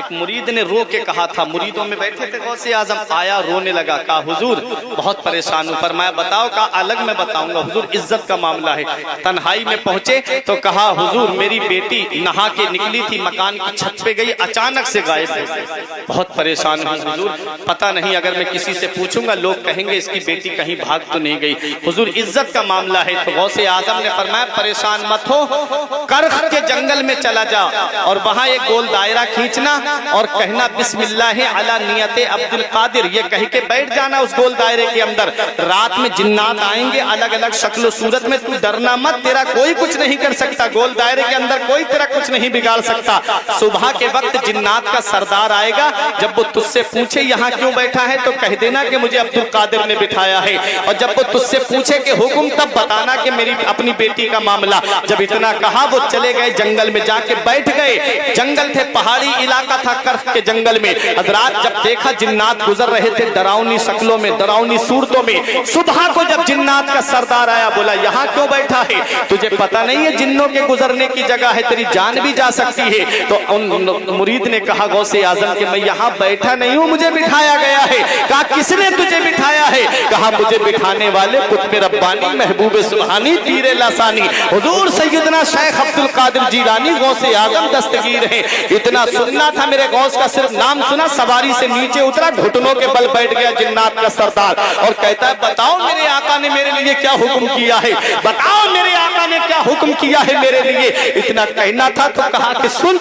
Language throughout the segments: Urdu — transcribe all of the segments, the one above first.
ایک مرید نے رو کے کہا تھا، مریدوں میں بیٹھے تھے غوث اعظم، آیا رونے لگا، کہا حضور بہت پریشان ہوں۔ فرمایا بتاؤ، کہا الگ میں بتاؤں گا حضور، عزت کا معاملہ ہے۔ تنہائی میں پہنچے تو کہا حضور میری بیٹی نہا کے نکلی تھی، مکان کی چھت پہ گئی، اچانک سے غائب ہو گئی، بہت پریشان ہوں حضور، پتہ نہیں اگر میں کسی سے پوچھوں گا لوگ کہیں گے اس کی بیٹی کہیں بھاگ تو نہیں گئی، حضور عزت کا معاملہ ہے۔ تو غوث اعظم نے فرمایا پریشان مت ہو، کرخ کے جنگل میں چلا جا اور وہاں ایک گول دائرہ کھینچنا اور کہنا بسم اللہ علی نیت عبد القادر، یہ کہہ کے بیٹھ جانا اس گول دائرے کے اندر۔ رات میں جنات آئیں گے الگ الگ شکل و صورت میں، تو ڈرنا مت، تیرا کوئی کچھ نہیں کر سکتا، گول دائرے کے اندر کوئی تیرا کچھ نہیں بگاڑ سکتا۔ صبح کے وقت جنات کا سردار آئے گا، جب وہ تجھ سے پوچھے یہاں کیوں بیٹھا ہے تو کہہ دینا کہ مجھے عبد القادر نے بٹھایا ہے، اور جب وہ تجھ سے پوچھے کہ حکم تب بتانا کہ میری اپنی بیٹی کا معاملہ۔ جب اتنا کہا وہ چلے گئے جنگل میں، جا کے بیٹھ گئے، جنگل تھے پہاڑی علاقہ تھا کرخ کے جنگل میں۔ حضرات جب دیکھا جنات گزر رہے تھے ڈراؤنی شکلوں میں، ڈراؤنی صورتوں میں، صبح کو جب جنات کا سردار آیا بولا یہاں کیوں بیٹھا ہے، تجھے پتہ نہیں ہے جنوں کے گزرنے کی جگہ ہے، تیری جان بھی جا سکتی ہے۔ تو ان مرید نے کہا غوث اعظم کہ میں یہاں بیٹھا نہیں ہوں، مجھے بٹھایا گیا ہے۔ کہا کس نے تجھے بٹھایا ہے؟ کہا مجھے بٹھانے والے قطب ربانی محبوب سبحانی پیر لسانی حضور سیدنا شیخ عبد القادر جیلانی غوث اعظم دستگیر ہیں۔ اتنا سننا تھا میرے غوث کا، صرف نام سنا، سواری سے نیچے اترا، گھٹنوں کے بل بیٹھ گیا جنات کا سردار اور کہتا ہے بتاؤ میرے آقا نے میرے لیے کیا حکم کیا ہے، بتاؤ میرے آقا نے کیا حکم کیا ہے میرے لیے۔ اتنا کہنا تھا تو کہا کہ سن،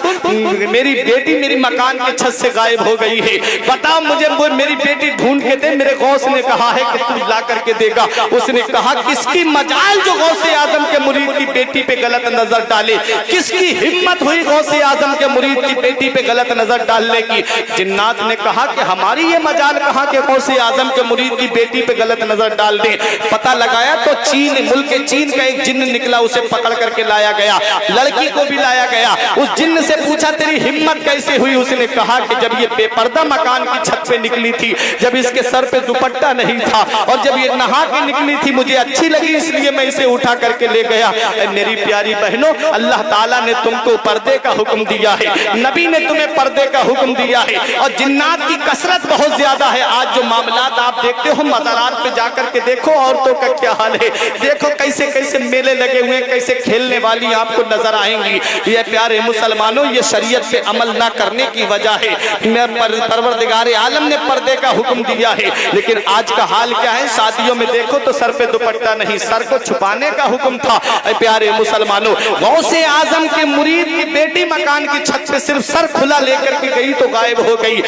میری بیٹی میری مکان کے چھت سے غائب ہو گئی ہے، بتاؤ مجھے میری بیٹی ڈھونڈ کے دے۔ میرے غوث نے کہا ہے کہ تو لا کر کے دے گا۔ اس نے کہا کس کی مجال جو غوث اعظم کے مرید کی بیٹی پہ غلط نظر ڈالے، کس کی ہمت ہوئی غوث اعظم کے مرید کی بیٹی پہ غلط نظر ڈالنے کی؟ جنات نے کہا کہ ہماری یہ مجال کہاں کہ غوث اعظم کے مرید کی بیٹی پہ غلط نظر ڈال دیں۔ پتہ لگایا تو چین، ملک چین کا ایک جن نکلا، اسے پکڑ کر کے لایا گیا، لڑکی کو بھی لایا گیا۔ اس جن سے پوچھا تیری ہمت کیسے ہوئی؟ اس نے کہا کہ جب یہ بے پردہ مکان کی چھت پہ نکلی تھی، جب اس کے سر پہ دوپٹہ نہیں تھا اور جب یہ نہا کے نکلی تھی مجھے اچھی لگی اس لیے میں اسے اٹھا کر کے لے گیا۔ اے میری پیاری بہنوں، اللہ تعالیٰ نے تم کو پردے کا حکم دیا ہے، نبی نے تمہیں پردے کا حکم دیا ہے، اور جنات کی کثرت بہت زیادہ ہے۔ آج جو معاملات آپ دیکھتے ہو مزارات پہ جا کر کے دیکھو عورتوں کا کیا حال ہے، دیکھو کیسے کیسے میلے لگے ہوئے، کیسے کھیلنے والی آپ کو نظر آئیں گی۔ یہ پیارے مسلمانوں، یہ شریعت پہ عمل نہ کرنے کی وجہ ہے۔ پروردگار عالم نے پردے کا حکم دیا ہے، لیکن آج کا حال کیا ہے؟ شادیوں میں دیکھو تو سر پہ دوپٹہ نہیں، سر کو چھپانے کا حکم تھا۔ اے پیارے مسلمانوں، غوث اعظم کے مرید کی بیٹی مکان کی چھت پہ صرف سر کھلا لے کر کے گئی تو غائب ہو گئی۔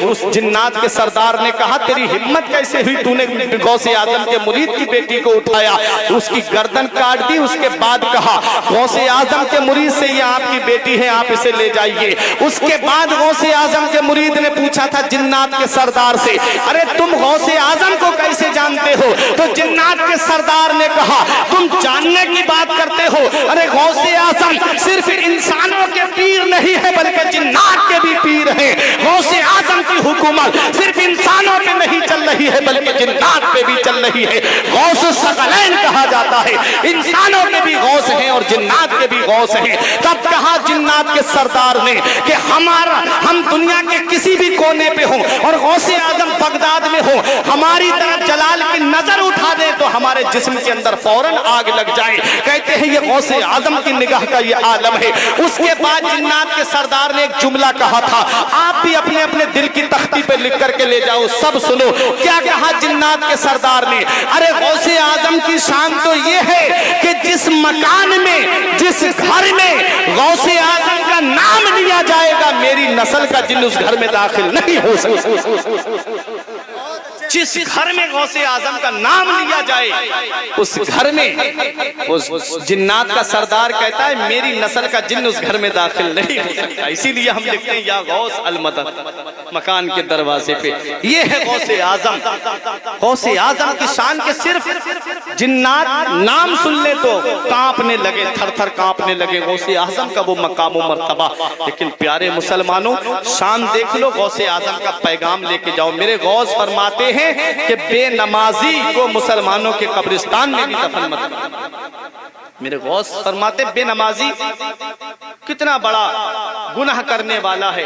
اس جنات کے سردار نے کہا تیری ہمت کیسے ہوئی، تو نے غوث اعظم کے مرید کی بیٹی کو اٹھایا، اس کی گردن کاٹ دی۔ اس کے بعد کہا غوث اعظم کے مرید سے یہ آپ کی بیٹی ہے، آپ اسے لے جائیے۔ اس کے بعد غوث اعظم کے مرید نے پوچھا تھا جنات کے سردار سے ارے تم غوث اعظم کو کیسے جانتے ہو؟ تو جنات کے سردار نے کہا تم جاننے کی بات کرتے ہو، ارے غوث اعظم صرف انسانوں کے پیر نہیں ہے بلکہ جنات کے بھی پیر ہیں۔ غوث اعظم کی حکومت صرف انسانوں پہ نہیں چل رہی ہے بلکہ جنات پہ بھی چل رہی ہے۔ غوث الثقلین کہا جاتا ہے، انسانوں کے بھی غوث ہیں اور جنات کے بھی غوث ہیں۔ تب کہا جنات کے سردار نے کہ ہم دنیا کے کسی بھی کونے پہ ہوں اور غوث اعظم بغداد میں ہوں، ہماری طرف جلال کی نظر اٹھا دیں تو ہمارے جسم کے اندر فوراً آگ لگ جائے۔ کہتے ہیں یہ غوث اعظم کی نگاہ کا یہ عالم ہے۔ اس کے بعد جنات کے سردار نے ایک جملہ کہا تھا، آپ بھی اپنے اپنے دل کی تختی پہ لکھ کر کے لے جاؤ، سب سنو۔ کیا کہا جنات کے سردار نے؟ ارے غوث اعظم کی شان تو یہ ہے کہ جس مکان میں، جس گھر میں غوث اعظم کا نام لیا جائے گا میری نسل کا جن اس گھر میں داخل نہیں ہو سکتا۔ جس گھر میں غوث اعظم کا نام لیا جائے اس گھر میں جنات کا سردار کہتا ہے میری نسل کا جن اس گھر میں داخل نہیں ہو سکتا۔ اسی لیے ہم لکھتے ہیں یا غوث المدد مکان کے دروازے پہ۔ یہ ہے غوث اعظم۔ غوث اعظم کی شان کے صرف جنات نام سن لے تو کانپنے لگے، تھر تھر کانپنے لگے۔ غوث اعظم کا وہ مقام و مرتبہ۔ لیکن پیارے مسلمانوں شان دیکھ لو، غوث اعظم کا پیغام لے کے جاؤ۔ میرے غوث فرماتے ہیں کہ بے نمازی کو مسلمانوں کے قبرستان میں بھی دفن مت کرو۔ میرے غوث فرماتے بے نمازی کتنا بڑا گناہ کرنے والا ہے،